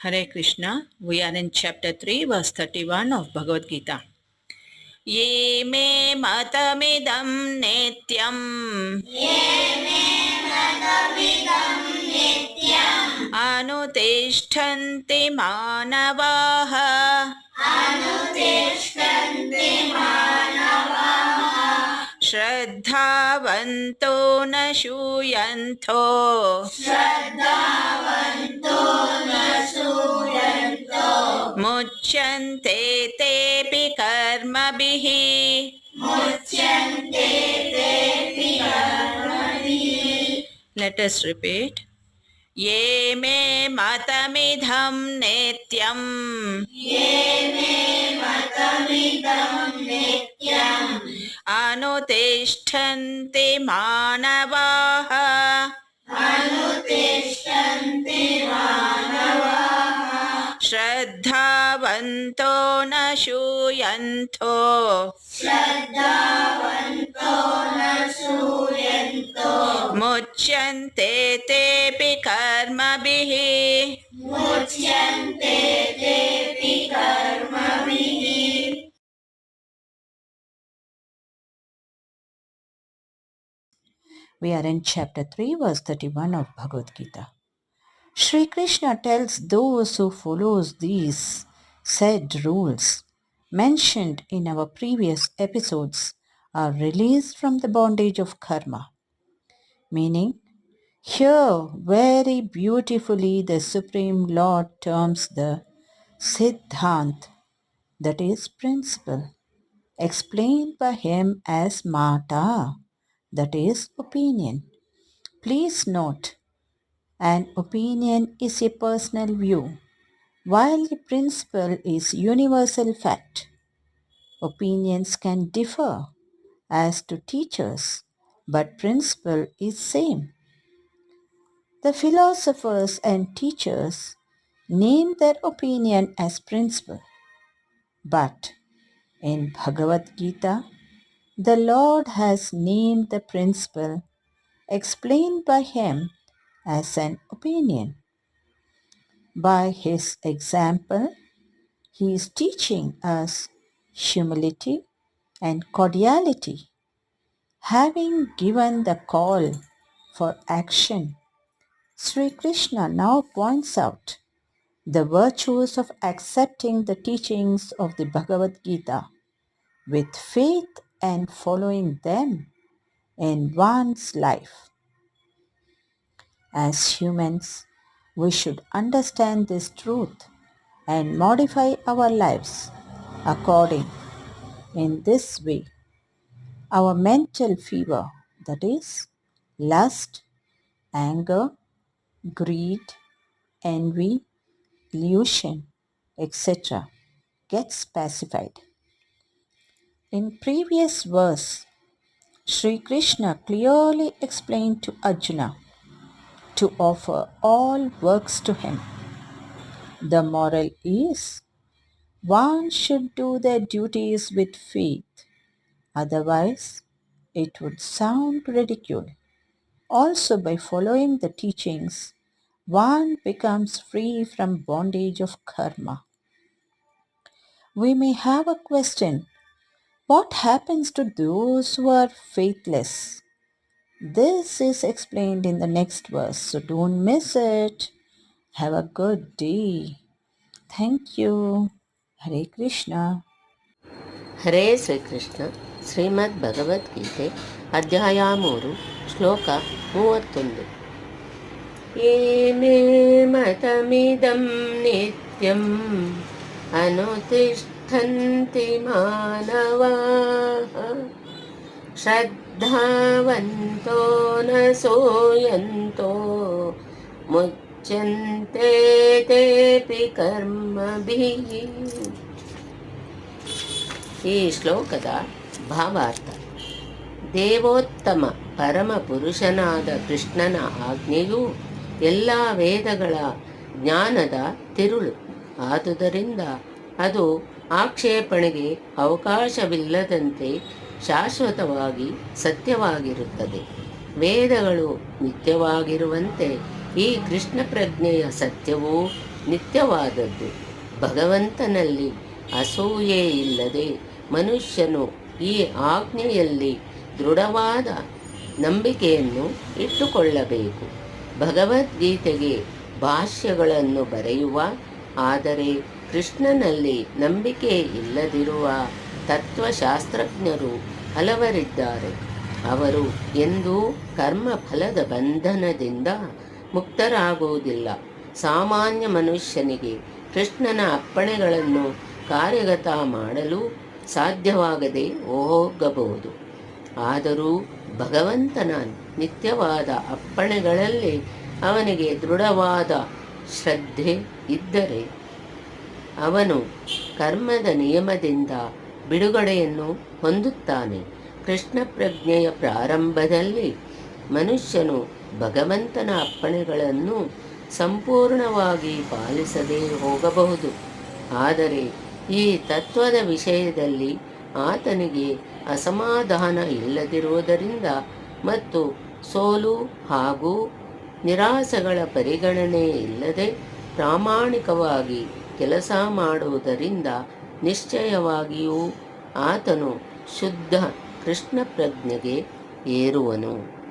Hare Krishna. We are in chapter 3, verse 31 of Bhagavad Gita. Ye me matamidam netyam anutishtanti manavaha श्रद्धावन्तो न शूयन्तो मुच्यन्ते तेऽपि कर्मभिः Let us repeat. ये मे मतमिदं नित्यम् अनुतिष्ठन्ति मानवाः श्रद्धावन्तो न शूयन्तो मुच्यन्ते तेऽपि कर्मभिः We are in chapter 3, verse 31 of Bhagavad Gita. Sri Krishna tells those who follows these said rules mentioned in our previous episodes are released from the bondage of karma. Meaning, here very beautifully the Supreme Lord terms the Siddhant, that is principle, explained by him as Mata, that is opinion. Please note, an opinion is a personal view, while the principle is universal fact. Opinions can differ as to teachers, but principle is same. The philosophers and teachers name their opinion as principle, but in Bhagavad Gita, the Lord has named the principle explained by him as an opinion. By his example, he is teaching us humility and cordiality. Having given the call for action, Sri Krishna now points out the virtues of accepting the teachings of the Bhagavad Gita with faith and following them in one's life. As humans, we should understand this truth and modify our lives according. In this way, our mental fever, that is, lust, anger, greed, envy, illusion, etc., gets pacified. In previous verse, Sri Krishna clearly explained to Arjuna to offer all works to him. The moral is, one should do their duties with faith, otherwise it would sound ridicule. Also, by following the teachings, one becomes free from bondage of karma. We may have a question, what happens to those who are faithless? This is explained in the next verse, so don't miss it. Have a good day. Thank you. Hare Krishna. ಹರೇ ಶ್ರೀಕೃಷ್ಣ. ಶ್ರೀಮದ್ ಭಗವದ್ಗೀತೆ ಅಧ್ಯಾಯ 3 ಶ್ಲೋಕ 31. ಏನೇ ಮತಮಿದಂ ನಿತ್ಯಂ ಅನುತಿಷ್ಠಂತಿ ಮಾನವಾಃ ಶ್ರದ್ಧಾವಂತೋ ನ ಸೂಯಂತೋ ಮುಚ್ಯಂತೆ ತೇಪಿ ಕರ್ಮಭಿಃ. ಈ ಶ್ಲೋಕದ ಭಾವಾರ್ಥ: ದೇವೋತ್ತಮ ಪರಮ ಪುರುಷನಾದ ಕೃಷ್ಣನ ಆಜ್ಞೆಯು ಎಲ್ಲ ವೇದಗಳ ಜ್ಞಾನದ ತಿರುಳು. ಆದುದರಿಂದ ಅದು ಆಕ್ಷೇಪಣೆಗೆ ಅವಕಾಶವಿಲ್ಲದಂತೆ ಶಾಶ್ವತವಾಗಿ ಸತ್ಯವಾಗಿರುತ್ತದೆ. ವೇದಗಳು ನಿತ್ಯವಾಗಿರುವಂತೆ ಈ ಕೃಷ್ಣ ಪ್ರಜ್ಞೆಯ ಸತ್ಯವೂ ನಿತ್ಯವಾದದ್ದು. ಭಗವಂತನಲ್ಲಿ ಅಸೂಯೆ ಇಲ್ಲದೆ ಮನುಷ್ಯನು ಈ ಆಜ್ಞೆಯಲ್ಲಿ ದೃಢವಾದ ನಂಬಿಕೆಯನ್ನು ಇಟ್ಟುಕೊಳ್ಳಬೇಕು. ಭಗವದ್ಗೀತೆಗೆ ಭಾಷ್ಯಗಳನ್ನು ಬರೆಯುವ, ಆದರೆ ಕೃಷ್ಣನಲ್ಲಿ ನಂಬಿಕೆ ಇಲ್ಲದಿರುವ ತತ್ವಶಾಸ್ತ್ರಜ್ಞರು ಹಲವರಿದ್ದಾರೆ. ಅವರು ಎಂದೂ ಕರ್ಮಫಲದ ಬಂಧನದಿಂದ ಮುಕ್ತರಾಗುವುದಿಲ್ಲ. ಸಾಮಾನ್ಯ ಮನುಷ್ಯನಿಗೆ ಕೃಷ್ಣನ ಅಪ್ಪಣೆಗಳನ್ನು ಕಾರ್ಯಗತ ಮಾಡಲು ಸಾಧ್ಯವಾಗದೆ ಹೋಗಬಹುದು. ಆದರೂ ಭಗವಂತನ ನಿತ್ಯವಾದ ಅಪ್ಪಣೆಗಳಲ್ಲಿ ಅವನಿಗೆ ದೃಢವಾದ ಶ್ರದ್ಧೆ ಇದ್ದರೆ ಅವನು ಕರ್ಮದ ನಿಯಮದಿಂದ ಬಿಡುಗಡೆಯನ್ನು ಹೊಂದುತ್ತಾನೆ. ಕೃಷ್ಣ ಪ್ರಜ್ಞೆಯ ಪ್ರಾರಂಭದಲ್ಲಿ ಮನುಷ್ಯನು ಭಗವಂತನ ಅಪ್ಪಣೆಗಳನ್ನು ಸಂಪೂರ್ಣವಾಗಿ ಪಾಲಿಸದೇ ಹೋಗಬಹುದು. ಆದರೆ ಈ ತತ್ವದ ವಿಷಯದಲ್ಲಿ ಆತನಿಗೆ ಅಸಮಾಧಾನ ಇಲ್ಲದಿರುವುದರಿಂದ ಮತ್ತು ಸೋಲು ಹಾಗೂ ನಿರಾಸೆಗಳ ಪರಿಗಣನೆ ಇಲ್ಲದೆ ಪ್ರಾಮಾಣಿಕವಾಗಿ ಕೆಲಸ ಮಾಡುವುದರಿಂದ ನಿಶ್ಚಯವಾಗಿಯೂ ಆತನು ಶುದ್ಧ ಕೃಷ್ಣ ಪ್ರಜ್ಞೆಗೆ ಏರುವನು.